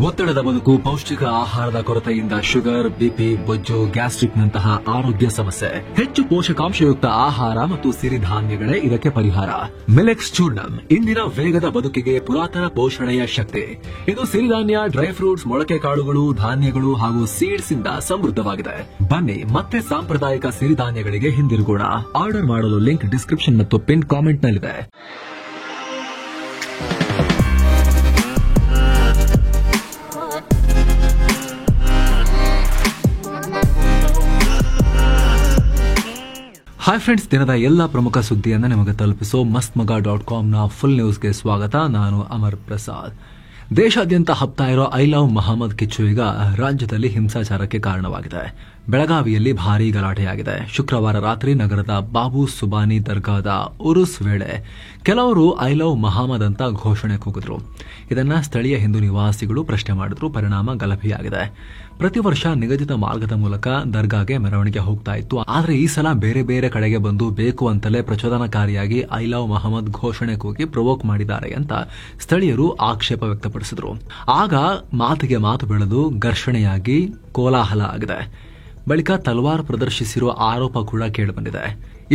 ಒತ್ತಡದ ಬದುಕು, ಪೌಷ್ಟಿಕ ಆಹಾರದ ಕೊರತೆಯಿಂದ ಶುಗರ್, ಬಿಪಿ, ಬೊಜ್ಜು, ಗ್ಯಾಸ್ಟ್ರಿಕ್ ನಂತಹ ಆರೋಗ್ಯ ಸಮಸ್ಯೆ. ಹೆಚ್ಚು ಪೋಷಕಾಂಶಯುಕ್ತ ಆಹಾರ ಮತ್ತು ಸಿರಿಧಾನ್ಯಗಳೇ ಇದಕ್ಕೆ ಪರಿಹಾರ. ಮಿಲೆಕ್ಸ್ ಚೂರ್ಣಂ ಇಂದಿನ ವೇಗದ ಬದುಕಿಗೆ ಪುರಾತನ ಪೋಷಣೆಯ ಶಕ್ತಿ. ಇದು ಸಿರಿಧಾನ್ಯ, ಡ್ರೈ ಫ್ರೂಟ್ಸ್, ಮೊಳಕೆ ಕಾಳುಗಳು, ಧಾನ್ಯಗಳು ಹಾಗೂ ಸೀಡ್ಸ್ ಇಂದ ಸಮೃದ್ಧವಾಗಿದೆ. ಬನ್ನಿ ಮತ್ತೆ ಸಾಂಪ್ರದಾಯಿಕ ಸಿರಿಧಾನ್ಯಗಳಿಗೆ ಹಿಂದಿರುಗೋಣ. ಆರ್ಡರ್ ಮಾಡಲು ಲಿಂಕ್ ಡಿಸ್ಕ್ರಿಪ್ಷನ್ ಮತ್ತು ಪಿನ್ ಕಾಮೆಂಟ್ ನಲ್ಲಿದೆ. ಹಾಯ್ ಫ್ರೆಂಡ್ಸ್, ದಿನದ ಎಲ್ಲ ಪ್ರಮುಖ ಸುದ್ದಿಯನ್ನು ನಿಮಗೆ ತಲುಪಿಸೋ mastmaga.comನ ಫುಲ್ ನ್ಯೂಸ್ಗೆ ಸ್ವಾಗತ. ನಾನು ಅಮರ್ ಪ್ರಸಾದ್. ದೇಶಾದ್ಯಂತ ಹಬ್ತಾ ಇರೋ ಐ ಲವ್ ಮೊಹಮ್ಮದ್ ಕಿಚ್ಚು ಈಗ ರಾಜ್ಯದಲ್ಲಿ ಹಿಂಸಾಚಾರಕ್ಕೆ ಕಾರಣವಾಗಿದೆ. ಬೆಳಗಾವಿಯಲ್ಲಿ ಭಾರೀ ಗಲಾಟೆಯಾಗಿದೆ. ಶುಕ್ರವಾರ ರಾತ್ರಿ ನಗರದ ಬಾಬು ಸುಬಾನಿ ದರ್ಗಾದ ಉರುಸ್ ವೇಳೆ ಕೆಲವರು ಐ ಲವ್ ಮೊಹಮ್ಮದ್ ಅಂತ ಘೋಷಣೆ ಕೂಗಿದ್ರು. ಇದನ್ನ ಸ್ಥಳೀಯ ಹಿಂದೂ ನಿವಾಸಿಗಳು ಪ್ರಶ್ನೆ ಮಾಡಿದ್ರು. ಪರಿಣಾಮ ಗಲಭೆಯಾಗಿದೆ. ಪ್ರತಿ ವರ್ಷ ನಿಗದಿತ ಮಾರ್ಗದ ಮೂಲಕ ದರ್ಗಾಗೆ ಮೆರವಣಿಗೆ ಹೋಗ್ತಾ ಇತ್ತು. ಆದರೆ ಈ ಸಲ ಬೇರೆ ಬೇರೆ ಕಡೆಗೆ ಬಂದು ಬೇಕು ಅಂತಲೇ ಪ್ರಚೋದನಕಾರಿಯಾಗಿ ಐ ಲವ್ ಮೊಹಮ್ಮದ್ ಘೋಷಣೆ ಕೂಗಿ ಪ್ರೊವೋಕ್ ಮಾಡಿದ್ದಾರೆ ಅಂತ ಸ್ಥಳೀಯರು ಆಕ್ಷೇಪ ವ್ಯಕ್ತಪಡಿಸಿದ್ರು. ಆಗ ಮಾತಿಗೆ ಮಾತು ಬೆಳೆದು ಘರ್ಷಣೆಯಾಗಿ ಕೋಲಾಹಲ ಆಗಿದೆ. ಬಳಿಕ ತಲ್ವಾರ್ ಪ್ರದರ್ಶಿಸಿರುವ ಆರೋಪ ಕೂಡ ಕೇಳಿಬಂದಿದೆ.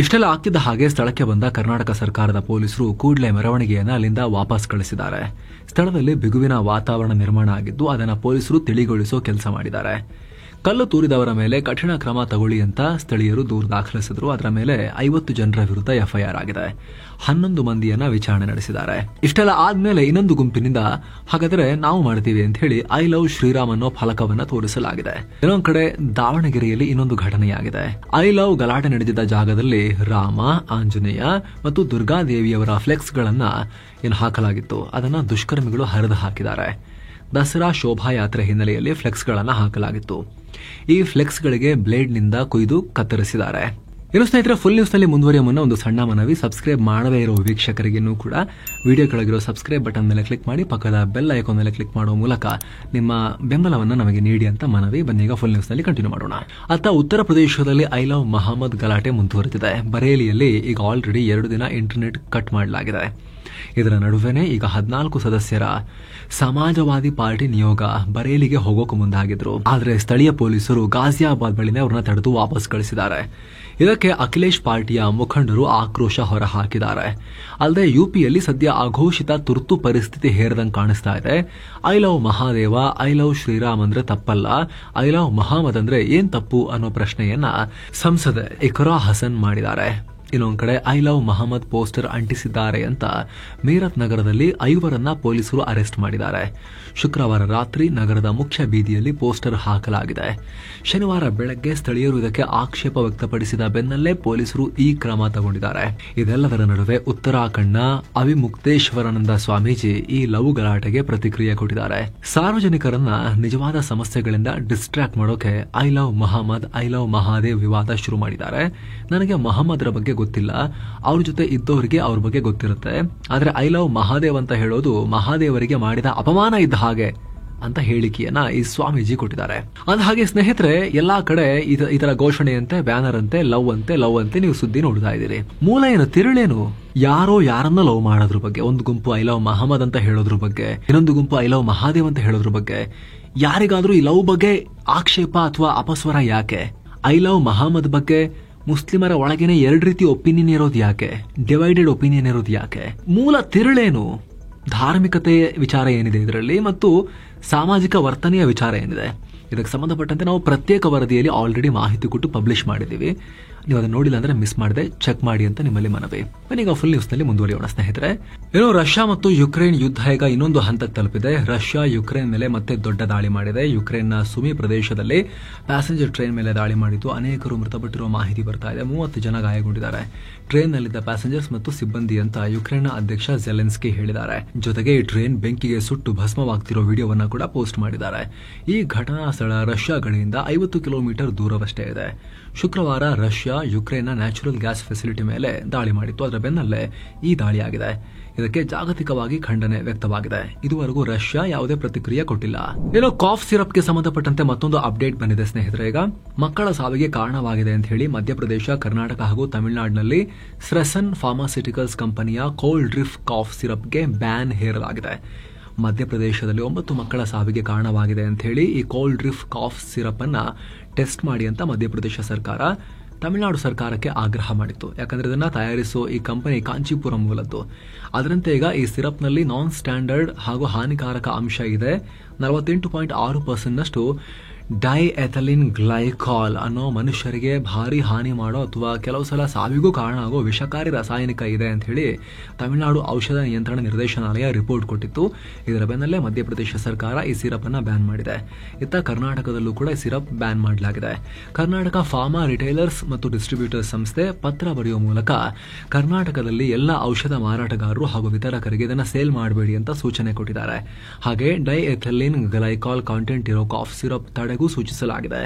ಇಷ್ಟೆಲ್ಲ ಆಗ್ತಿದ್ದ ಹಾಗೆ ಸ್ಥಳಕ್ಕೆ ಬಂದ ಕರ್ನಾಟಕ ಸರ್ಕಾರದ ಪೊಲೀಸರು ಕೂಡಲೇ ಮೆರವಣಿಗೆಯನ್ನು ಅಲ್ಲಿಂದ ವಾಪಸ್ ಕಳಿಸಿದ್ದಾರೆ. ಸ್ಥಳದಲ್ಲಿ ಬಿಗುವಿನ ವಾತಾವರಣ ನಿರ್ಮಾಣ ಆಗಿದ್ದು ಅದನ್ನು ಪೊಲೀಸರು ತಿಳಿಗೊಳಿಸೋ ಕೆಲಸ ಮಾಡಿದ್ದಾರೆ. ಕಲ್ಲು ತೂರಿದವರ ಮೇಲೆ ಕಠಿಣ ಕ್ರಮ ತಗೊಳ್ಳಿ ಅಂತ ಸ್ಥಳೀಯರು ದೂರು ದಾಖಲಿಸಿದ್ರು. ಅದರ ಮೇಲೆ 50 ಜನರ ವಿರುದ್ಧ ಎಫ್ಐಆರ್ ಆಗಿದೆ. 11 ಮಂದಿಯನ್ನ ವಿಚಾರಣೆ ನಡೆಸಿದ್ದಾರೆ. ಇಷ್ಟೆಲ್ಲ ಆದ್ಮೇಲೆ ಇನ್ನೊಂದು ಗುಂಪಿನಿಂದ ಹಾಗಾದ್ರೆ ನಾವು ಮಾಡ್ತೀವಿ ಅಂತ ಹೇಳಿ ಐ ಲವ್ ಶ್ರೀರಾಮ್ ಅನ್ನೋ ಫಲಕವನ್ನ ತೋರಿಸಲಾಗಿದೆ. ಇನ್ನೊಂದು ಕಡೆ ದಾವಣಗೆರೆಯಲ್ಲಿ ಇನ್ನೊಂದು ಘಟನೆಯಾಗಿದೆ. ಐ ಲವ್ ಗಲಾಟೆ ನಡೆದಿದ್ದ ಜಾಗದಲ್ಲಿ ರಾಮ, ಆಂಜನೇಯ ಮತ್ತು ದುರ್ಗಾದೇವಿಯವರ ಫ್ಲೆಕ್ಸ್ ಗಳನ್ನ ಹಾಕಲಾಗಿತ್ತು. ಅದನ್ನ ದುಷ್ಕರ್ಮಿಗಳು ಹರಿದು ಹಾಕಿದ್ದಾರೆ. ದಸರಾ ಶೋಭಾಯಾತ್ರೆ ಹಿನ್ನೆಲೆಯಲ್ಲಿ ಫ್ಲೆಕ್ಸ್ಗಳನ್ನು ಹಾಕಲಾಗಿತ್ತು. ಈ ಫ್ಲೆಕ್ಸ್ಗಳಿಗೆ ಬ್ಲೇಡ್ನಿಂದ ಕೊಯ್ದು ಕತ್ತರಿಸಿದ್ದಾರೆ. ಇನ್ನು ಸ್ನೇಹಿತರೆ, ಫುಲ್ ನ್ಯೂಸ್ನಲ್ಲಿ ಮುಂದುವರಿಯ ಮುನ್ನ ಒಂದು ಸಣ್ಣ ಮನವಿ. ಸಬ್ಸ್ಕ್ರೈಬ್ ಮಾಡದೇ ಇರೋ ವೀಕ್ಷಕರಿಗೂ ಕೂಡ ವಿಡಿಯೋ ಕೆಳಗಿರೋ ಸಬ್ಸ್ಕ್ರೈಬ್ ಬಟನ್ ಮೇಲೆ ಕ್ಲಿಕ್ ಮಾಡಿ ಪಕ್ಕದ ಬೆಲ್ ಐಕಾನ್ ಮೇಲೆ ಕ್ಲಿಕ್ ಮಾಡುವ ಮೂಲಕ ನಿಮ್ಮ ಬೆಂಬಲವನ್ನು ನಮಗೆ ನೀಡಿ ಅಂತ ಮನವಿ. ಬನ್ನೀಗ ಫುಲ್ ನ್ಯೂಸ್ನಲ್ಲಿ ಕಂಟಿನ್ಯೂ ಮಾಡೋಣ. ಅತ್ತ ಉತ್ತರ ಪ್ರದೇಶದಲ್ಲಿ ಐ ಲವ್ ಮೊಹಮ್ಮದ್ ಗಲಾಟೆ ಮುಂದುವರೆದಿದೆ. ಬರೇಲಿಯಲ್ಲಿ ಈಗ ಆಲ್ರೆಡಿ 2 ದಿನ ಇಂಟರ್ನೆಟ್ ಕಟ್ ಮಾಡಲಾಗಿದೆ. ಇದರ ನಡುವೆನೇ ಈಗ 14 ಸದಸ್ಯರ ಸಮಾಜವಾದಿ ಪಾರ್ಟಿ ನಿಯೋಗ ಬರೇಲಿಗೆ ಹೋಗೋಕೆ ಮುಂದಾಗಿದ್ರು. ಆದರೆ ಸ್ಥಳೀಯ ಪೊಲೀಸರು ಗಾಜಿಯಾಬಾದ್ ಬಳಿನೇ ಅವರನ್ನ ತಡೆದು ವಾಪಸ್ ಕಳಿಸಿದ್ದಾರೆ. ಇದಕ್ಕೆ ಅಖಿಲೇಶ್ ಪಾರ್ಟಿಯ ಮುಖಂಡರು ಆಕ್ರೋಶ ಹೊರಹಾಕಿದ್ದಾರೆ. ಅಲ್ಲದೆ ಯುಪಿಯಲ್ಲಿ ಸದ್ಯ ಅಘೋಷಿತ ತುರ್ತು ಪರಿಸ್ಥಿತಿ ಹೇರದಂಗೆ ಕಾಣಿಸ್ತಾ ಇದೆ. I love Mahadeva, I love Shriram ಅಂದ್ರೆ ತಪ್ಪಲ್ಲ, ಐ ಲವ್ ಮೊಹಮ್ಮದ್ ಅಂದ್ರೆ ಏನ್ ತಪ್ಪು ಅನ್ನೋ ಪ್ರಶ್ನೆಯನ್ನ ಸಂಸದೆ ಇಕ್ರಾ ಹಸನ್ ಮಾಡಿದ್ದಾರೆ. ಇನ್ನೊಂದು ಕಡೆ ಐ ಲವ್ ಮೊಹಮ್ಮದ್ ಪೋಸ್ಟರ್ ಅಂಟಿಸಿದ್ದಾರೆ ಅಂತ ಮೀರತ್ ನಗರದಲ್ಲಿ 5 ಪೊಲೀಸರು ಅರೆಸ್ಟ್ ಮಾಡಿದ್ದಾರೆ. ಶುಕ್ರವಾರ ರಾತ್ರಿ ನಗರದ ಮುಖ್ಯ ಬೀದಿಯಲ್ಲಿ ಪೋಸ್ಟರ್ ಹಾಕಲಾಗಿದೆ. ಶನಿವಾರ ಬೆಳಗ್ಗೆ ಸ್ಥಳೀಯರು ಇದಕ್ಕೆ ಆಕ್ಷೇಪ ವ್ಯಕ್ತಪಡಿಸಿದ ಬೆನ್ನಲ್ಲೇ ಪೊಲೀಸರು ಈ ಕ್ರಮ ತಗೊಂಡಿದ್ದಾರೆ. ಇದೆಲ್ಲದರ ನಡುವೆ ಉತ್ತರಾಖಂಡ್ನ ಅವಿಮುಕ್ತೇಶ್ವರಾನಂದ ಸ್ವಾಮೀಜಿ ಈ ಲವ್ ಗಲಾಟೆಗೆ ಪ್ರತಿಕ್ರಿಯೆ ಕೊಟ್ಟಿದ್ದಾರೆ. ಸಾರ್ವಜನಿಕರನ್ನ ನಿಜವಾದ ಸಮಸ್ಯೆಗಳಿಂದ ಡಿಸ್ಟ್ರಾಕ್ಟ್ ಮಾಡೋಕೆ I love Mohammed, I love Mahadev ವಿವಾದ ಶುರು ಮಾಡಿದ್ದಾರೆ. ನನಗೆ ಮೊಹಮ್ಮದ್ರ ಬಗ್ಗೆ ಗೊತ್ತಿಲ್ಲ, ಅವ್ರ ಜೊತೆ ಇದ್ದವರಿಗೆ ಅವ್ರ ಬಗ್ಗೆ ಗೊತ್ತಿರುತ್ತೆ. ಆದ್ರೆ ಐ ಲವ್ ಮಹಾದೇವ್ ಅಂತ ಹೇಳೋದು ಮಹಾದೇವರಿಗೆ ಮಾಡಿದ ಅಪಮಾನ ಇದ್ದ ಹಾಗೆ ಅಂತ ಹೇಳಿಕೆಯನ್ನ ಈ ಸ್ವಾಮೀಜಿ ಕೊಟ್ಟಿದ್ದಾರೆ. ಅಂದ ಹಾಗೆ ಸ್ನೇಹಿತರೆ, ಎಲ್ಲಾ ಕಡೆ ಈ ತರ ಘೋಷಣೆಯಂತೆ, ಬ್ಯಾನರ್ ಅಂತೆ, ಲವ್ ಅಂತೆ ನೀವು ಸುದ್ದಿ ನೋಡ್ತಾ ಇದ್ದೀರಿ. ಮೂಲ ಏನು, ತಿರುಳೇನು? ಯಾರೋ ಯಾರನ್ನ ಲವ್ ಮಾಡೋದ್ರ ಬಗ್ಗೆ. ಒಂದು ಗುಂಪು ಐ ಲವ್ ಮಹಮ್ಮದ್ ಅಂತ ಹೇಳೋದ್ರ ಬಗ್ಗೆ, ಇನ್ನೊಂದು ಗುಂಪು ಐ ಲವ್ ಮಹಾದೇವ್ ಅಂತ ಹೇಳೋದ್ರ ಬಗ್ಗೆ. ಯಾರಿಗಾದ್ರೂ ಈ ಲವ್ ಬಗ್ಗೆ ಆಕ್ಷೇಪ ಅಥವಾ ಅಪಸ್ವರ ಯಾಕೆ? ಐ ಲವ್ ಮಹಮ್ಮದ್ ಬಗ್ಗೆ ಮುಸ್ಲಿಮರ ಒಳಗೇನೆ 2 ರೀತಿ ಒಪಿನಿಯನ್ ಇರೋದು ಯಾಕೆ? ಡಿವೈಡೆಡ್ ಒಪಿನಿಯನ್ ಇರೋದು ಯಾಕೆ? ಮೂಲ ತಿರುಳೇನು? ಧಾರ್ಮಿಕತೆ ವಿಚಾರ ಏನಿದೆ ಇದರಲ್ಲಿ ಮತ್ತು ಸಾಮಾಜಿಕ ವರ್ತನೆಯ ವಿಚಾರ ಏನಿದೆ? ಇದಕ್ಕೆ ಸಂಬಂಧಪಟ್ಟಂತೆ ನಾವು ಪ್ರತ್ಯೇಕ ವರದಿಯಲ್ಲಿ ಆಲ್ರೆಡಿ ಮಾಹಿತಿ ಕೊಟ್ಟು ಪಬ್ಲಿಷ್ ಮಾಡಿದ್ದೀವಿ. ನೀವು ಅದನ್ನು ನೋಡಿಲ್ಲ ಅಂದ್ರೆ ಮಿಸ್ ಮಾಡದೆ ಚೆಕ್ ಮಾಡಿ ಅಂತ ನಿಮ್ಮಲ್ಲಿ ಮನವಿ. ಈಗ ಫುಲ್ ನ್ಯೂಸ್ ನಲ್ಲಿ ಮುಂದುವರಿಯೋಣ ಸ್ನೇಹಿತರೆ. ಏನೋ ರಷ್ಯಾ ಮತ್ತು ಯುಕ್ರೇನ್ ಯುದ್ಧ ಈಗ ಇನ್ನೊಂದು ಹಂತಕ್ಕೆ ತಲುಪಿದೆ. ರಷ್ಯಾ ಯುಕ್ರೇನ್ ಮೇಲೆ ಮತ್ತೆ ದೊಡ್ಡ ದಾಳಿ ಮಾಡಿದೆ. ಯುಕ್ರೇನ್ನ ಸುಮಿ ಪ್ರದೇಶದಲ್ಲಿ ಪ್ಯಾಸೆಂಜರ್ ಟ್ರೈನ್ ಮೇಲೆ ದಾಳಿ ಮಾಡಿದ್ದು ಅನೇಕರು ಮೃತಪಟ್ಟಿರುವ ಮಾಹಿತಿ ಬರ್ತಾ ಇದೆ. 30 ಜನ ಗಾಯಗೊಂಡಿದ್ದಾರೆ. ಟ್ರೈನ್ನಲ್ಲಿದ್ದ ಪ್ಯಾಸೆಂಜರ್ಸ್ ಮತ್ತು ಸಿಬ್ಬಂದಿ ಅಂತ ಯುಕ್ರೇನ್ನ ಅಧ್ಯಕ್ಷ ಜೆಲೆನ್ಸ್ಕಿ ಹೇಳಿದ್ದಾರೆ. ಜೊತೆಗೆ ಈ ಟ್ರೈನ್ ಬೆಂಕಿಗೆ ಸುಟ್ಟು ಭಸ್ಮವಾಗ್ತಿರೋ ವಿಡಿಯೋವನ್ನ ಕೂಡ ಪೋಸ್ಟ್ ಮಾಡಿದ್ದಾರೆ. ಈ ಘಟನಾ ಸ್ಥಳ ರಷ್ಯಾ ಗಡಿಯಿಂದ 50 ಕಿಲೋಮೀಟರ್ ದೂರವಷ್ಟೇ ಇದೆ. ಶುಕ್ರವಾರ ರಷ್ಯಾ ಯುಕ್ರೇನ್ನ ನ್ಯಾಚುರಲ್ ಗ್ಯಾಸ್ ಫೆಸಿಲಿಟಿ ಮೇಲೆ ದಾಳಿ ಮಾಡಿತ್ತು. ಅದರ ಬೆನ್ನಲ್ಲೇ ಈ ದಾಳಿಯಾಗಿದೆ. ಇದಕ್ಕೆ ಜಾಗತಿಕವಾಗಿ ಖಂಡನೆ ವ್ಯಕ್ತವಾಗಿದೆ. ಇದುವರೆಗೂ ರಷ್ಯಾ ಯಾವುದೇ ಪ್ರತಿಕ್ರಿಯೆ ಕೊಟ್ಟಿಲ್ಲ. ಏನೋ ಕಾಫ್ ಸಿರಪ್ಗೆ ಸಂಬಂಧಪಟ್ಟಂತೆ ಮತ್ತೊಂದು ಅಪ್ಡೇಟ್ ಬಂದಿದೆ ಸ್ನೇಹಿತರೆ. ಈಗ ಮಕ್ಕಳ ಸಾವಿಗೆ ಕಾರಣವಾಗಿದೆ ಅಂತ ಹೇಳಿ ಮಧ್ಯಪ್ರದೇಶ, ಕರ್ನಾಟಕ ಹಾಗೂ ತಮಿಳುನಾಡಿನಲ್ಲಿ ಸ್ರೆಸನ್ ಫಾರ್ಮಾಸ್ಯೂಟಿಕಲ್ಸ್ ಕಂಪನಿಯ ಕೋಲ್ಡ್ ಡ್ರಿಫ್ ಕಾಫ್ ಸಿರಪ್ಗೆ ಬ್ಯಾನ್ ಹೇರಲಾಗಿದೆ. ಮಧ್ಯಪ್ರದೇಶದಲ್ಲಿ 9 ಮಕ್ಕಳ ಸಾವಿಗೆ ಕಾರಣವಾಗಿದೆ ಅಂತ ಹೇಳಿ ಈ ಕೋಲ್ಡ್ ಡ್ರಿಫ್ ಕಾಫ್ ಸಿರಪ್ ಅನ್ನ ಟೆಸ್ಟ್ ಮಾಡಿ ಅಂತ ಮಧ್ಯಪ್ರದೇಶ ಸರ್ಕಾರ ತಮಿಳುನಾಡು ಸರ್ಕಾರಕ್ಕೆ ಆಗ್ರಹ ಮಾಡಿತ್ತು. ಯಾಕಂದ್ರೆ ಇದನ್ನ ತಯಾರಿಸೋ ಈ ಕಂಪನಿ ಕಾಂಚೀಪುರಂ ಮೂಲದ್ದು. ಅದರಂತೆ ಈಗ ಈ ಸಿರಪ್ನಲ್ಲಿ ನಾನ್ ಸ್ಟ್ಯಾಂಡರ್ಡ್ ಹಾಗೂ ಹಾನಿಕಾರಕ ಅಂಶ ಇದೆ. 48.6% ಡೈಎಥಲಿನ್ ಗ್ಲೈಕಾಲ್ ಅನ್ನೋ ಮನುಷ್ಯರಿಗೆ ಭಾರಿ ಹಾನಿ ಮಾಡೋ ಅಥವಾ ಕೆಲವು ಸಲ ಸಾವಿಗೂ ಕಾರಣ ಆಗೋ ವಿಷಕಾರಿ ರಾಸಾಯನಿಕ ಇದೆ ಅಂತ ಹೇಳಿ ತಮಿಳುನಾಡು ಔಷಧ ನಿಯಂತ್ರಣ ನಿರ್ದೇಶನಾಲಯ ರಿಪೋರ್ಟ್ ಕೊಟ್ಟಿತ್ತು. ಇದರ ಬೆನ್ನಲ್ಲೇ ಮಧ್ಯಪ್ರದೇಶ ಸರ್ಕಾರ ಈ ಸಿರಪ್ ಅನ್ನ ಬ್ಯಾನ್ ಮಾಡಿದೆ. ಇತ್ತ ಕರ್ನಾಟಕದಲ್ಲೂ ಕೂಡ ಈ ಸಿರಪ್ ಬ್ಯಾನ್ ಮಾಡಲಾಗಿದೆ. ಕರ್ನಾಟಕ ಫಾರ್ಮಾ ರಿಟೈಲರ್ಸ್ ಮತ್ತು ಡಿಸ್ಟ್ರಿಬ್ಯೂಟರ್ಸ್ ಸಂಸ್ಥೆ ಪತ್ರ ಬರೆಯುವ ಮೂಲಕ ಕರ್ನಾಟಕದಲ್ಲಿ ಎಲ್ಲ ಔಷಧ ಮಾರಾಟಗಾರರು ಹಾಗೂ ವಿತರಕರಿಗೆ ಇದನ್ನ ಸೇಲ್ ಮಾಡಬೇಡಿ ಅಂತ ಸೂಚನೆ ಕೊಟ್ಟಿದ್ದಾರೆ. ಹಾಗೆ ಡೈಎಥಲಿನ್ ಗ್ಲೈಕಾಲ್ ಕಾಂಟೆಂಟ್ ಇರೋ ಕಾಫ್ ಸಿರಪ್ ತಡೆಗೂ ಸೂಚಿಸಲಾಗಿದೆ.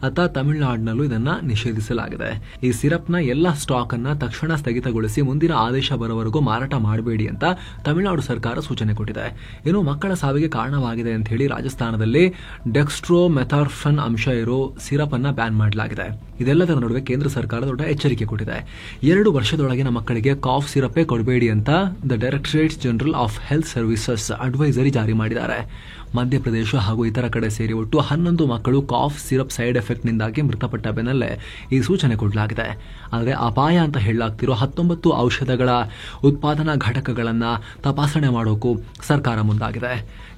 ಅತ್ತ ತಮಿಳುನಾಡಿನಲ್ಲೂ ಇದನ್ನ ನಿಷೇಧಿಸಲಾಗಿದೆ. ಈ ಸಿರಪ್ನ ಎಲ್ಲ ಸ್ಟಾಕ್ ಅನ್ನ ತಕ್ಷಣ ಸ್ಥಗಿತಗೊಳಿಸಿ ಮುಂದಿನ ಆದೇಶ ಬರೋವರೆಗೂ ಮಾರಾಟ ಮಾಡಬೇಡಿ ಅಂತ ತಮಿಳುನಾಡು ಸರ್ಕಾರ ಸೂಚನೆ ಕೊಟ್ಟಿದೆ. ಇನ್ನು ಮಕ್ಕಳ ಸಾವಿಗೆ ಕಾರಣವಾಗಿದೆ ಅಂತ ಹೇಳಿ ರಾಜಸ್ಥಾನದಲ್ಲಿ ಡೆಕ್ಸ್ಟ್ರೋಮೆಥಾರ್ಫನ್ ಅಂಶ ಇರೋ ಸಿರಪ್ ಅನ್ನ ಬ್ಯಾನ್ ಮಾಡಲಾಗಿದೆ. ಇದೆಲ್ಲದರ ನಡುವೆ ಕೇಂದ್ರ ಸರ್ಕಾರ ದೊಡ್ಡ ಎಚ್ಚರಿಕೆ ಕೊಟ್ಟಿದೆ. 2 ವರ್ಷದೊಳಗಿನ ಮಕ್ಕಳಿಗೆ ಕಾಫ್ ಸಿರಪ್ಪೇ ಕೊಡಬೇಡಿ ಅಂತ the directorate general of health services advisory ಜಾರಿ ಮಾಡಿದ್ದಾರೆ. ಮಧ್ಯಪ್ರದೇಶ ಹಾಗೂ ಇತರ ಕಡೆ ಸೇರಿ ಒಟ್ಟು 11 ಮಕ್ಕಳು ಕಾಫ್ ಸಿರಪ್ ಸೈಡ್ ಎಫೆಕ್ಟ್ನಿಂದಾಗಿ ಮೃತಪಟ್ಟ ಬೆನ್ನಲ್ಲೇ ಈ ಸೂಚನೆ ಕೊಡಲಾಗಿದೆ. ಆದರೆ ಅಪಾಯ ಅಂತ ಹೇಳಲಾಗ್ತಿರೋ 19 ಔಷಧಗಳ ಉತ್ಪಾದನಾ ಘಟಕಗಳನ್ನು ತಪಾಸಣೆ ಮಾಡೋಕ್ಕೂ ಸರ್ಕಾರ ಮುಂದಾಗಿದೆ.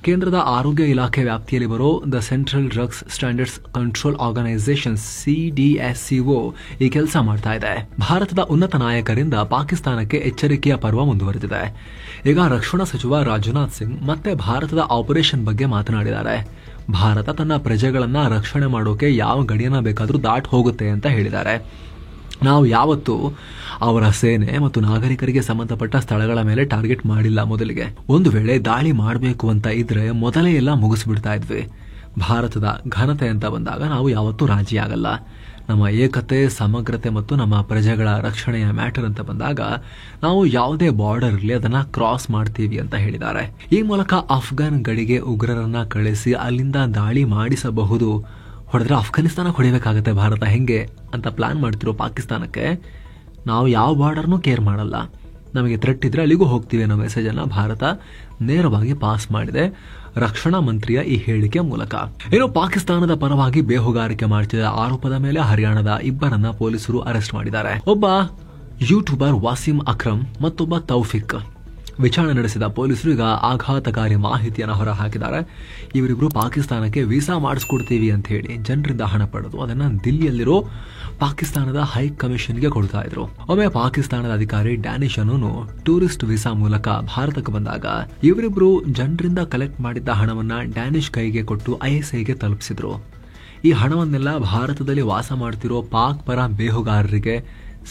ಕೇಂದ್ರದ ಆರೋಗ್ಯ ಇಲಾಖೆ ವ್ಯಾಪ್ತಿಯಲ್ಲಿ ಬರೋ the central drugs standards control organisation CDSCO ಈ ಕೆಲಸ ಮಾಡ್ತಾ ಇದೆ. ಭಾರತದ ಉನ್ನತ ನಾಯಕರಿಂದ ಪಾಕಿಸ್ತಾನಕ್ಕೆ ಎಚ್ಚರಿಕೆಯ ಪರ್ವ ಮುಂದುವರೆದಿದೆ. ಈಗ ರಕ್ಷಣಾ ಸಚಿವ ರಾಜನಾಥ್ ಸಿಂಗ್ ಮತ್ತೆ ಭಾರತದ ಆಪರೇಷನ್ ಬಗ್ಗೆ ಮಾತನಾಡಿದ್ದಾರೆ. ಭಾರತ ತನ್ನ ಪ್ರಜೆಗಳನ್ನ ರಕ್ಷಣೆ ಮಾಡೋಕೆ ಯಾವ ಗಡಿಯನ್ನ ಬೇಕಾದರೂ ದಾಟ್ ಹೋಗುತ್ತೆ ಅಂತ ಹೇಳಿದ್ದಾರೆ. ನಾವು ಯಾವತ್ತೂ ಅವರ ಸೇನೆ ಮತ್ತು ನಾಗರಿಕರಿಗೆ ಸಂಬಂಧಪಟ್ಟ ಸ್ಥಳಗಳ ಮೇಲೆ ಟಾರ್ಗೆಟ್ ಮಾಡಿಲ್ಲ. ಮೊದಲಿಗೆ ಒಂದು ವೇಳೆ ದಾಳಿ ಮಾಡಬೇಕು ಅಂತ ಇದ್ರೆ ಮೊದಲೇ ಎಲ್ಲ ಮುಗಿಸ್ಬಿಡ್ತಾ ಇದ್ವಿ. ಭಾರತದ ಘನತೆ ಅಂತ ಬಂದಾಗ ನಾವು ಯಾವತ್ತೂ ರಾಜಿಯಾಗಲ್ಲ. ನಮ್ಮ ಏಕತೆ, ಸಮಗ್ರತೆ ಮತ್ತು ನಮ್ಮ ಪ್ರಜೆಗಳ ರಕ್ಷಣೆಯ ಮ್ಯಾಟರ್ ಅಂತ ಬಂದಾಗ ನಾವು ಯಾವುದೇ ಬಾರ್ಡರ್ ಇರಲಿ ಅದನ್ನ ಕ್ರಾಸ್ ಮಾಡ್ತೀವಿ ಅಂತ ಹೇಳಿದ್ದಾರೆ. ಈ ಮೂಲಕ ಅಫ್ಘಾನ್ ಗಡಿಗೆ ಉಗ್ರರನ್ನ ಕಳಿಸಿ ಅಲ್ಲಿಂದ ದಾಳಿ ಮಾಡಿಸಬಹುದು. ಹೊಡೆದ್ರೆ ಅಫ್ಘಾನಿಸ್ತಾನ ಹೊಡಿಬೇಕಾಗತ್ತೆ ಭಾರತ ಹೆಂಗೆ ಅಂತ ಪ್ಲಾನ್ ಮಾಡ್ತಿರೋ ಪಾಕಿಸ್ತಾನಕ್ಕೆ ನಾವು ಯಾವ ಬಾರ್ಡರ್ನೂ ಕೇರ್ ಮಾಡಲ್ಲ. ನಮಗೆ ಥ್ರೆಟ್ ಇದ್ರೆ ಅಲ್ಲಿಗೂ ಹೋಗ್ತೀವಿ ಅನ್ನೋ ಮೆಸೇಜ್ ಅನ್ನ ಭಾರತ ನೇರವಾಗಿ ಪಾಸ್ ಮಾಡಿದೆ ರಕ್ಷಣಾ ಮಂತ್ರಿಯ ಈ ಹೇಳಿಕೆ ಮೂಲಕ. ಇನ್ನು ಪಾಕಿಸ್ತಾನದ ಪರವಾಗಿ ಬೇಹುಗಾರಿಕೆ ಮಾಡ್ತಿದ್ದ ಆರೋಪದ ಮೇಲೆ ಹರಿಯಾಣದ 2 ಪೊಲೀಸರು ಅರೆಸ್ಟ್ ಮಾಡಿದ್ದಾರೆ. ಒಬ್ಬ ಯೂಟ್ಯೂಬರ್ ವಾಸಿಂ ಅಕ್ರಮ್ ಮತ್ತೊಬ್ಬ ತೌಫಿಕ್. ವಿಚಾರಣೆ ನಡೆಸಿದ ಪೊಲೀಸರು ಈಗ ಆಘಾತಕಾರಿ ಮಾಹಿತಿಯನ್ನು ಹೊರಹಾಕಿದ್ದಾರೆ. ಇವರಿಬ್ರು ಪಾಕಿಸ್ತಾನಕ್ಕೆ ವೀಸಾ ಮಾಡಿಸ್ಕೊಡ್ತೀವಿ ಅಂತ ಹೇಳಿ ಜನರಿಂದ ಹಣ ಪಡೆದು ಅದನ್ನ ದಿಲ್ಲಿಯಲ್ಲಿರೋ ಪಾಕಿಸ್ತಾನದ ಹೈ ಕಮಿಷನ್ಗೆ ಕೊಡ್ತಾ ಇದ್ರು. ಒಮ್ಮೆ ಪಾಕಿಸ್ತಾನದ ಅಧಿಕಾರಿ ಡ್ಯಾನಿಶ್ ಅನ್ನೋನು ಟೂರಿಸ್ಟ್ ವೀಸಾ ಮೂಲಕ ಭಾರತಕ್ಕೆ ಬಂದಾಗ ಇವರಿಬ್ರು ಜನರಿಂದ ಕಲೆಕ್ಟ್ ಮಾಡಿದ್ದ ಹಣವನ್ನ ಡ್ಯಾನಿಶ್ ಕೈಗೆ ಕೊಟ್ಟು ISIಗೆ ತಲುಪಿಸಿದ್ರು. ಈ ಹಣವನ್ನೆಲ್ಲ ಭಾರತದಲ್ಲಿ ವಾಸ ಮಾಡ್ತಿರೋ ಪಾಕ್ ಪರ ಬೇಹುಗಾರರಿಗೆ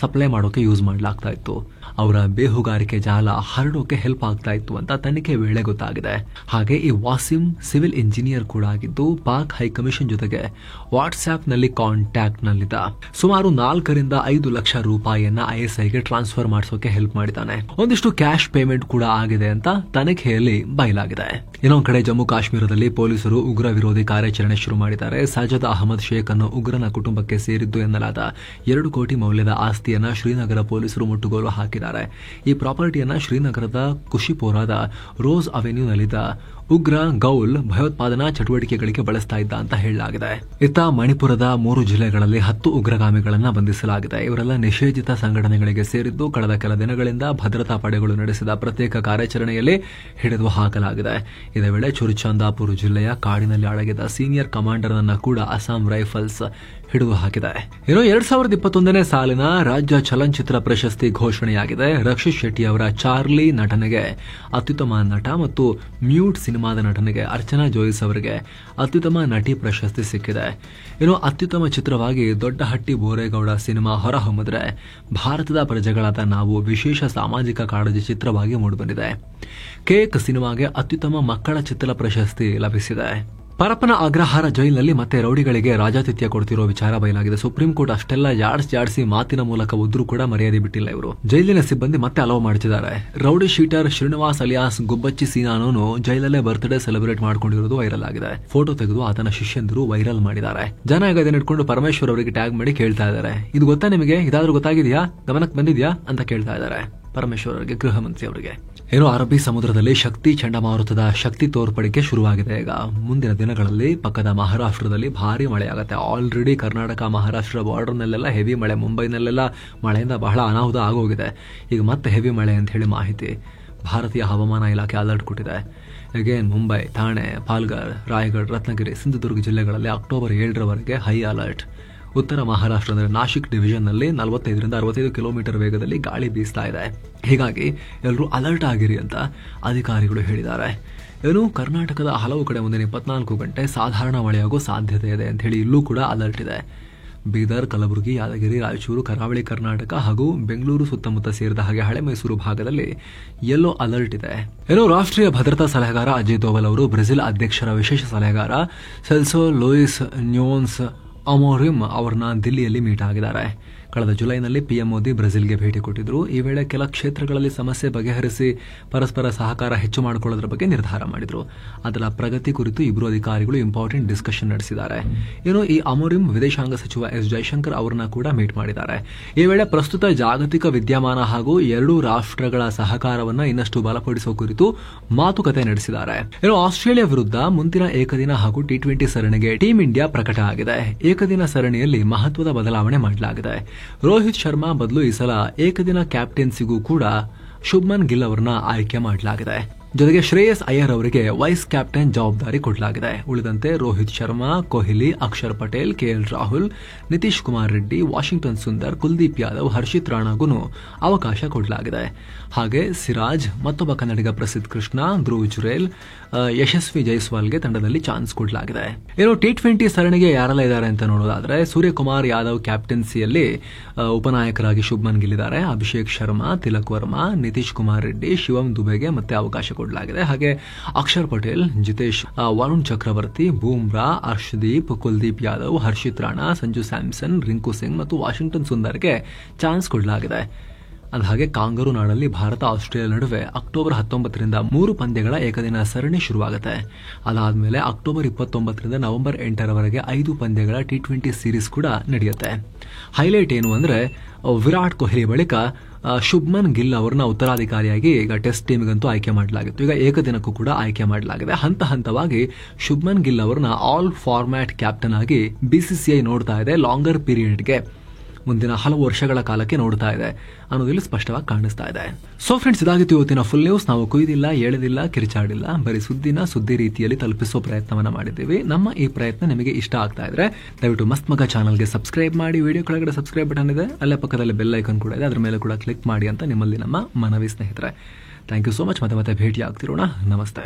ಸಪ್ಲೈ ಮಾಡೋಕೆ ಯೂಸ್ ಮಾಡಲಾಗ್ತಾ ಇತ್ತು. ಅವರ ಬೇಹುಗಾರಿಕೆ ಜಾಲ ಹರಡೋಕೆ ಹೆಲ್ಪ್ ಆಗ್ತಾ ಇತ್ತು ಅಂತ ತನಿಖೆ ವೇಳೆ ಗೊತ್ತಾಗಿದೆ. ಹಾಗೆ ಈ ವಾಸಿಂ ಸಿವಿಲ್ ಇಂಜಿನಿಯರ್ ಕೂಡ ಆಗಿದ್ದು ಪಾಕ್ ಹೈಕಮಿಷನ್ ಜೊತೆಗೆ ವಾಟ್ಸ್ಆಪ್ ನಲ್ಲಿ ಕಾಂಟ್ಯಾಕ್ಟ್ ನಲ್ಲಿದ್ದ. ಸುಮಾರು 4-5 ಲಕ್ಷ ರೂಪಾಯಿಯನ್ನ ISIಗೆ ಟ್ರಾನ್ಸ್ಫರ್ ಮಾಡಿಸೋಕೆ ಹೆಲ್ಪ್ ಮಾಡಿದ್ದಾನೆ. ಒಂದಿಷ್ಟು ಕ್ಯಾಶ್ ಪೇಮೆಂಟ್ ಕೂಡ ಆಗಿದೆ ಅಂತ ತನಿಖೆಯಲ್ಲಿ ಬಯಲಾಗಿದೆ. ಇನ್ನೊಂದ್ ಕಡೆ ಜಮ್ಮು ಕಾಶ್ಮೀರದಲ್ಲಿ ಪೊಲೀಸರು ಉಗ್ರ ವಿರೋಧಿ ಕಾರ್ಯಾಚರಣೆ ಶುರು ಮಾಡಿದ್ದಾರೆ. ಸಜದ್ ಅಹಮದ್ ಶೇಖ್ ಅನ್ನೋ ಉಗ್ರನ ಕುಟುಂಬಕ್ಕೆ ಸೇರಿದ್ದು ಎನ್ನಲಾದ 2 ಕೋಟಿ ಮೌಲ್ಯದ ಆಸ್ತಿಯನ್ನ ಶ್ರೀನಗರ ಪೊಲೀಸರು ಮುಟ್ಟುಗೋಲು ಹಾಕಿದ್ದಾರೆ. ಈ ಪ್ರಾಪರ್ಟಿಯನ್ನ ಶ್ರೀನಗರದ ಕುಶಿಪೋರಾದ ರೋಸ್ ಅವೆನ್ಯೂನಲ್ಲಿದ್ದ ಉಗ್ರ ಗೌಲ್ ಭಯೋತ್ಪಾದನಾ ಚಟುವಟಿಕೆಗಳಿಗೆ ಬಳಸ್ತಾ ಇದ್ದ ಅಂತ ಹೇಳಲಾಗಿದೆ. ಇತ್ತ ಮಣಿಪುರದ 3 ಜಿಲ್ಲೆಗಳಲ್ಲಿ 10 ಉಗ್ರಗಾಮಿಗಳನ್ನ ಬಂಧಿಸಲಾಗಿದೆ. ಇವರೆಲ್ಲ ನಿಷೇಧಿತ ಸಂಘಟನೆಗಳಿಗೆ ಸೇರಿದ್ದು ಕಳೆದ ಕೆಲ ದಿನಗಳಿಂದ ಭದ್ರತಾ ಪಡೆಗಳು ನಡೆಸಿದ ಪ್ರತ್ಯೇಕ ಕಾರ್ಯಾಚರಣೆಯಲ್ಲಿ ಹಿಡಿದು ಹಾಕಲಾಗಿದೆ. ಇದೇ ವೇಳೆ ಚುರ್ಚಾಂದಾಪುರ ಜಿಲ್ಲೆಯ ಕಾಡಿನಲ್ಲಿ ಅಡಗಿದ ಸೀನಿಯರ್ ಕಮಾಂಡರ್ ಅನ್ನ ಕೂಡ ಅಸ್ಸಾಂ ರೈಫಲ್ಸ್ ಹಿಡಿದು ಹಾಕಿದೆ. ಇನ್ನು 2021ನೇ ಸಾಲಿನ ರಾಜ್ಯ ಚಲನಚಿತ್ರ ಪ್ರಶಸ್ತಿ ಘೋಷಣೆಯಾಗಿದೆ. ರಕ್ಷಿತ್ ಶೆಟ್ಟಿ ಅವರ ಚಾರ್ಲಿ ನಟನೆಗೆ ಅತ್ಯುತ್ತಮ ನಟ ಮತ್ತು ಮ್ಯೂಟ್ ಸಿನಿಮಾದ ನಟನೆಗೆ ಅರ್ಚನಾ ಜೋಯಿಸ್ ಅವರಿಗೆ ಅತ್ಯುತ್ತಮ ನಟಿ ಪ್ರಶಸ್ತಿ ಸಿಕ್ಕಿದೆ. ಇನ್ನು ಅತ್ಯುತ್ತಮ ಚಿತ್ರವಾಗಿ ದೊಡ್ಡಹಟ್ಟಿ ಬೋರೇಗೌಡ ಸಿನಿಮಾ ಹೊರಹೊಮ್ಮಿದ್ರೆ ಭಾರತದ ಪ್ರಜೆಗಳಾದ ನಾವು ವಿಶೇಷ ಸಾಮಾಜಿಕ ಕಾಳಜಿ ಚಿತ್ರವಾಗಿ ಮೂಡಿಬಂದಿದೆ. ಕೇಕ್ ಸಿನಿಮಾಗೆ ಅತ್ಯುತ್ತಮ ಮಕ್ಕಳ ಚಿತ್ರ ಪ್ರಶಸ್ತಿ ಲಭಿಸಿದೆ. ಪರಪ್ಪನ ಅಗ್ರಹಾರ ಜೈಲಿನಲ್ಲಿ ಮತ್ತೆ ರೌಡಿಗಳಿಗೆ ರಾಜಾತಿಥ್ಯ ಕೊಡ್ತಿರೋ ವಿಚಾರ ಬಯಲಾಗಿದೆ. ಸುಪ್ರೀಂ ಕೋರ್ಟ್ ಅಷ್ಟೆಲ್ಲ ಜಾಡಿಸಿ ಮಾತಿನ ಮೂಲಕ ಉದ್ರು ಕೂಡ ಮರ್ಯಾದೆ ಬಿಟ್ಟಿಲ್ಲ. ಇವರು ಜೈಲಿನ ಸಿಬ್ಬಂದಿ ಮತ್ತೆ ಅಲೋ ಮಾಡ್ತಿದ್ದಾರೆ. Rowdy sheeter Srinivas alias Gubbachchi ಸೀನಾನೋನು ಜೈಲಲ್ಲೇ ಬರ್ತ್ಡೇ ಸೆಲೆಬ್ರೇಟ್ ಮಾಡ್ಕೊಂಡಿರೋದು ವೈರಲ್ ಆಗಿದೆ. ಫೋಟೋ ತೆಗೆದು ಆತನ ಶಿಷ್ಯಂದರು ವೈರಲ್ ಮಾಡಿದ್ದಾರೆ. ಜನ ಈಗ ಇದನ್ನ ಇಟ್ಕೊಂಡು ಪರಮೇಶ್ವರ್ ಅವರಿಗೆ ಟ್ಯಾಗ್ ಮಾಡಿ ಕೇಳ್ತಾ ಇದ್ದಾರೆ, ಇದು ಗೊತ್ತಾ ನಿಮಗೆ, ಇದಾದ್ರೂ ಗೊತ್ತಾಗಿದೆಯಾ, ಗಮನಕ್ಕೆ ಬಂದಿದ್ಯಾ ಅಂತ ಕೇಳ್ತಾ ಇದ್ದಾರೆ ಪರಮೇಶ್ವರ್ ಅವರಿಗೆ, ಗೃಹ ಮಂತ್ರಿ ಅವರಿಗೆ. ಏನೋ ಅರಬ್ಬಿ ಸಮುದ್ರದಲ್ಲಿ ಶಕ್ತಿ ಚಂಡಮಾರುತದ ಶಕ್ತಿ ತೋರ್ಪಡಿಕೆ ಶುರುವಾಗಿದೆ. ಈಗ ಮುಂದಿನ ದಿನಗಳಲ್ಲಿ ಪಕ್ಕದ ಮಹಾರಾಷ್ಟ್ರದಲ್ಲಿ ಭಾರಿ ಮಳೆಯಾಗುತ್ತೆ. ಆಲ್ರೆಡಿ ಕರ್ನಾಟಕ ಮಹಾರಾಷ್ಟ್ರ ಬಾರ್ಡರ್ನಲ್ಲೆಲ್ಲ ಹೆವಿ ಮಳೆ, ಮುಂಬೈನಲ್ಲೆಲ್ಲ ಮಳೆಯಿಂದ ಬಹಳ ಅನಾಹುತ ಆಗೋಗಿದೆ. ಈಗ ಮತ್ತೆ ಹೆವಿ ಮಳೆ ಅಂತ ಹೇಳಿ ಮಾಹಿತಿ ಭಾರತೀಯ ಹವಾಮಾನ ಇಲಾಖೆ ಅಲರ್ಟ್ ಕೊಟ್ಟಿದೆ. ಅಗೇನ್ ಮುಂಬೈ, ಥಾಣೆ, ಪಾಲ್ಘರ್, ರಾಯಗಢ್, ರತ್ನಗಿರಿ, ಸಿಂಧುದುರ್ಗ ಜಿಲ್ಲೆಗಳಲ್ಲಿ ಅಕ್ಟೋಬರ್ 7ರವರೆಗೆ ಹೈ ಅಲರ್ಟ್. ಉತ್ತರ ಮಹಾರಾಷ್ಟ್ರ ಅಂದರೆ ನಾಶಿಕ್ ಡಿವಿಷನ್ನಲ್ಲಿ 45ರಿಂದ 65 ಕಿಲೋಮೀಟರ್ ವೇಗದಲ್ಲಿ ಗಾಳಿ ಬೀಸ್ತಾ ಇದೆ. ಹೀಗಾಗಿ ಎಲ್ಲರೂ ಅಲರ್ಟ್ ಆಗಿರಿ ಅಂತ ಅಧಿಕಾರಿಗಳು ಹೇಳಿದ್ದಾರೆ. ಏನು ಕರ್ನಾಟಕದ ಹಲವು ಕಡೆ ಮುಂದಿನ 24 ಗಂಟೆ ಸಾಧಾರಣ ಮಳೆಯಾಗೋ ಸಾಧ್ಯತೆ ಇದೆ ಅಂತ ಹೇಳಿ ಇಲ್ಲೂ ಕೂಡ ಅಲರ್ಟ್ ಇದೆ. ಬೀದರ್, ಕಲಬುರಗಿ, ಯಾದಗಿರಿ, ರಾಯಚೂರು, ಕರಾವಳಿ ಕರ್ನಾಟಕ ಹಾಗೂ ಬೆಂಗಳೂರು ಸುತ್ತಮುತ್ತ ಸೇರಿದ ಹಾಗೆ ಹಳೆ ಮೈಸೂರು ಭಾಗದಲ್ಲಿ ಯೆಲ್ಲೋ ಅಲರ್ಟ್ ಇದೆ. ಏನೋ ರಾಷ್ಟ್ರೀಯ ಭದ್ರತಾ ಸಲಹೆಗಾರ ಅಜಯ್ ದೋವಲ್ ಅವರು ಬ್ರೆಜಿಲ್ ಅಧ್ಯಕ್ಷರ ವಿಶೇಷ ಸಲಹೆಗಾರ ಸೆಲ್ಸೋ ಲೂಯಿಸ್ ನ್ಯೂನ್ಸ್ ಅಮೋರಿಮ್ ಅವರನ್ನ ದಿಲ್ಲಿಯಲ್ಲಿ ಮೀಟ್ ಆಗಿದ್ದಾರೆ. ಕಳೆದ ಜುಲೈನಲ್ಲಿ ಪಿಎಂ ಮೋದಿ ಬ್ರೆಜಿಲ್ಗೆ ಭೇಟಿ ಕೊಟ್ಟಿದ್ರು. ಈ ವೇಳೆ ಕೆಲ ಕ್ಷೇತ್ರಗಳಲ್ಲಿ ಸಮಸ್ಯೆ ಬಗೆಹರಿಸಿ ಪರಸ್ಪರ ಸಹಕಾರ ಹೆಚ್ಚು ಮಾಡಿಕೊಳ್ಳೋದ್ರ ಬಗ್ಗೆ ನಿರ್ಧಾರ ಮಾಡಿದ್ರು. ಅದರ ಪ್ರಗತಿ ಕುರಿತು ಇಬ್ಬರು ಅಧಿಕಾರಿಗಳು ಇಂಪಾರ್ಟೆಂಟ್ ಡಿಸ್ಕಷನ್ ನಡೆಸಿದ್ದಾರೆ. ಏನು ಈ ಅಮೋರಿಮ್ ವಿದೇಶಾಂಗ ಸಚಿವ ಎಸ್ ಜೈಶಂಕರ್ ಅವರನ್ನ ಕೂಡ ಮೀಟ್ ಮಾಡಿದ್ದಾರೆ. ಈ ವೇಳೆ ಪ್ರಸ್ತುತ ಜಾಗತಿಕ ವಿದ್ಯಮಾನ ಹಾಗೂ ಎರಡೂ ರಾಷ್ಟ್ರಗಳ ಸಹಕಾರವನ್ನ ಇನ್ನಷ್ಟು ಬಲಪಡಿಸುವ ಕುರಿತು ಮಾತುಕತೆ ನಡೆಸಿದ್ದಾರೆ. ಏನು ಆಸ್ಟ್ರೇಲಿಯಾ ವಿರುದ್ಧ ಮುಂದಿನ ಏಕದಿನ ಹಾಗೂ ಟಿ20 ಸರಣಿಗೆ ಟೀಂ ಇಂಡಿಯಾ ಪ್ರಕಟ ಆಗಿದೆ. ಏಕದಿನ ಸರಣಿಯಲ್ಲಿ ಮಹತ್ವದ ಬದಲಾವಣೆ ಮಾಡಲಾಗಿದೆ. ರೋಹಿತ್ ಶರ್ಮಾ ಬದಲು ಈ ಸಲ ಏಕದಿನ ಕ್ಯಾಪ್ಟನ್ಸಿಗೂ ಕೂಡ ಶುಭ್ಮನ್ ಗಿಲ್ ಅವರನ್ನ ಆಯ್ಕೆ ಮಾಡಲಾಗಿದೆ. ಜೊತೆಗೆ ಶ್ರೇಯಸ್ ಅಯ್ಯರ್ ಅವರಿಗೆ ವೈಸ್ ಕ್ಯಾಪ್ಟನ್ ಜವಾಬ್ದಾರಿ ಕೊಡಲಾಗಿದೆ. ಉಳಿದಂತೆ ರೋಹಿತ್ ಶರ್ಮಾ, ಕೊಹ್ಲಿ, ಅಕ್ಷರ್ ಪಟೇಲ್, ಕೆಎಲ್ ರಾಹುಲ್, ನಿತೀಶ್ ಕುಮಾರ್ ರೆಡ್ಡಿ, ವಾಷಿಂಗ್ಟನ್ ಸುಂದರ್, ಕುಲ್ದೀಪ್ ಯಾದವ್, ಹರ್ಷಿತ್ ರಾಣಾಗೂ ಅವಕಾಶ ಕೊಡಲಾಗಿದೆ. ಹಾಗೆ ಸಿರಾಜ್, ಮತ್ತೊಬ್ಬ ಕನ್ನಡಿಗ ಪ್ರಸಿದ್ಧ ಕೃಷ್ಣ, ಧ್ರುವ್ ಜುರೇಲ್, ಯಶಸ್ವಿ ಜೈಸ್ವಾಲ್ಗೆ ತಂಡದಲ್ಲಿ ಚಾನ್ಸ್ ಕೊಡಲಾಗಿದೆ. ಏನು ಟಿ20 ಸರಣಿಗೆ ಯಾರೆಲ್ಲ ಇದ್ದಾರೆ ಅಂತ ನೋಡೋದಾದ್ರೆ ಸೂರ್ಯಕುಮಾರ್ ಯಾದವ್ ಕ್ಯಾಪ್ಟನ್ಸಿಯಲ್ಲಿ ಉಪನಾಯಕರಾಗಿ ಶುಭ್ಮನ್ ಗಿಲ್ ಇದ್ದಾರೆ. ಅಭಿಷೇಕ್ ಶರ್ಮಾ, ತಿಲಕ್ ವರ್ಮಾ, ನಿತೀಶ್ ಕುಮಾರ್ ರೆಡ್ಡಿ, ಶಿವಂ ದುಬೆಗೆ ಮತ್ತೆ ಅವಕಾಶ ಕೊಡಲಾಗಿದೆ. ಹಾಗೆ ಅಕ್ಷರ್ ಪಟೇಲ್, ಜಿತೇಶ್, ವರುಣ್ ಚಕ್ರವರ್ತಿ, ಬೂಮ್ರಾ, ಅರ್ಶದೀಪ್, ಕುಲ್ದೀಪ್ ಯಾದವ್, ಹರ್ಷಿತ್ ರಾಣಾ, ಸಂಜು ಸ್ಯಾಮ್ಸನ್, ರಿಂಕು ಸಿಂಗ್ ಮತ್ತು ವಾಷಿಂಗ್ಟನ್ ಸುಂದರ್ಗೆ ಚಾನ್ಸ್ ಕೊಡಲಾಗಿದೆ. ಹಾಗೆ ಕಾಂಗರೂ ನಾಡಲ್ಲಿ ಭಾರತ ಆಸ್ಟ್ರೇಲಿಯಾ ನಡುವೆ ಅಕ್ಟೋಬರ್ 19ರಿಂದ 3 ಪಂದ್ಯಗಳ ಏಕದಿನ ಸರಣಿ ಶುರುವಾಗುತ್ತೆ. ಅದಾದ್ಮೇಲೆ ಅಕ್ಟೋಬರ್ 29ರಿಂದ ನವೆಂಬರ್ 8ರವರೆಗೆ 5 ಪಂದ್ಯಗಳ ಟಿ20 ಸೀರೀಸ್ ಕೂಡ ನಡೆಯುತ್ತೆ. ಹೈಲೈಟ್ ಏನು ಅಂದ್ರೆ ವಿರಾಟ್ ಕೊಹ್ಲಿ ಬಳಿಕ ಶುಭ್ಮನ್ ಗಿಲ್ ಅವರನ್ನ ಉತ್ತರಾಧಿಕಾರಿಯಾಗಿ ಈಗ ಟೆಸ್ಟ್ ಟೀಮ್ಗಂತೂ ಆಯ್ಕೆ ಮಾಡಲಾಗಿತ್ತು. ಈಗ ಏಕದಿನಕ್ಕೂ ಕೂಡ ಆಯ್ಕೆ ಮಾಡಲಾಗಿದೆ. ಹಂತ ಹಂತವಾಗಿ ಶುಭ್ಮನ್ ಗಿಲ್ ಅವರನ್ನ ಆಲ್ ಫಾರ್ಮ್ಯಾಟ್ ಕ್ಯಾಪ್ಟನ್ ಆಗಿ ಬಿಸಿಸಿಐ ನೋಡ್ತಾ ಇದೆ. ಲಾಂಗರ್ ಪೀರಿಯಡ್ಗೆ ಮುಂದಿನ ಹಲವು ವರ್ಷಗಳ ಕಾಲಕ್ಕೆ ನೋಡ್ತಾ ಇದೆ ಅನ್ನೋದಿಲ್ಲಿ ಸ್ಪಷ್ಟವಾಗಿ ಕಾಣಿಸ್ತಾ ಇದೆ. ಸೊ ಫ್ರೆಂಡ್ಸ್, ಇದಾಗಿತ್ತು ಇವತ್ತಿನ ಫುಲ್ ನ್ಯೂಸ್. ನಾವು ಕುಯ್ದಿಲ್ಲ, ಎಳೆದಿಲ್ಲ, ಕಿರಿಚಾಡಿಲ್ಲ, ಬರೀ ಸುದ್ದಿ ರೀತಿಯಲ್ಲಿ ತಲುಪಿಸೋ ಪ್ರಯತ್ನವನ್ನ ಮಾಡಿದ್ದೀವಿ. ನಮ್ಮ ಈ ಪ್ರಯತ್ನ ನಿಮಗೆ ಇಷ್ಟ ಆಗ್ತಾ ಇದ್ರೆ ದಯವಿಟ್ಟು ಮಸ್ತ್ ಮಗ ಚಾನಲ್ಗೆ ಸಬ್ಸ್ಕ್ರೈಬ್ ಮಾಡಿ. ವಿಡಿಯೋ ಕೆಳಗಡೆ ಸಬ್ಸ್ಕ್ರೈಬ್ ಬಟನ್ ಇದೆ, ಅಲ್ಲೇ ಪಕ್ಕದಲ್ಲಿ ಬೆಲ್ ಐಕನ್ ಕೂಡ ಇದೆ, ಅದ್ರ ಮೇಲೆ ಕೂಡ ಕ್ಲಿಕ್ ಮಾಡಿ ಅಂತ ನಿಮ್ಮಲ್ಲಿ ನಮ್ಮ ಮನವಿ ಸ್ನೇಹಿತರೆ. Thank you so much. ಮತ್ತೆ ಭೇಟಿ ಆಗ್ತಿರೋಣ. ನಮಸ್ತೆ.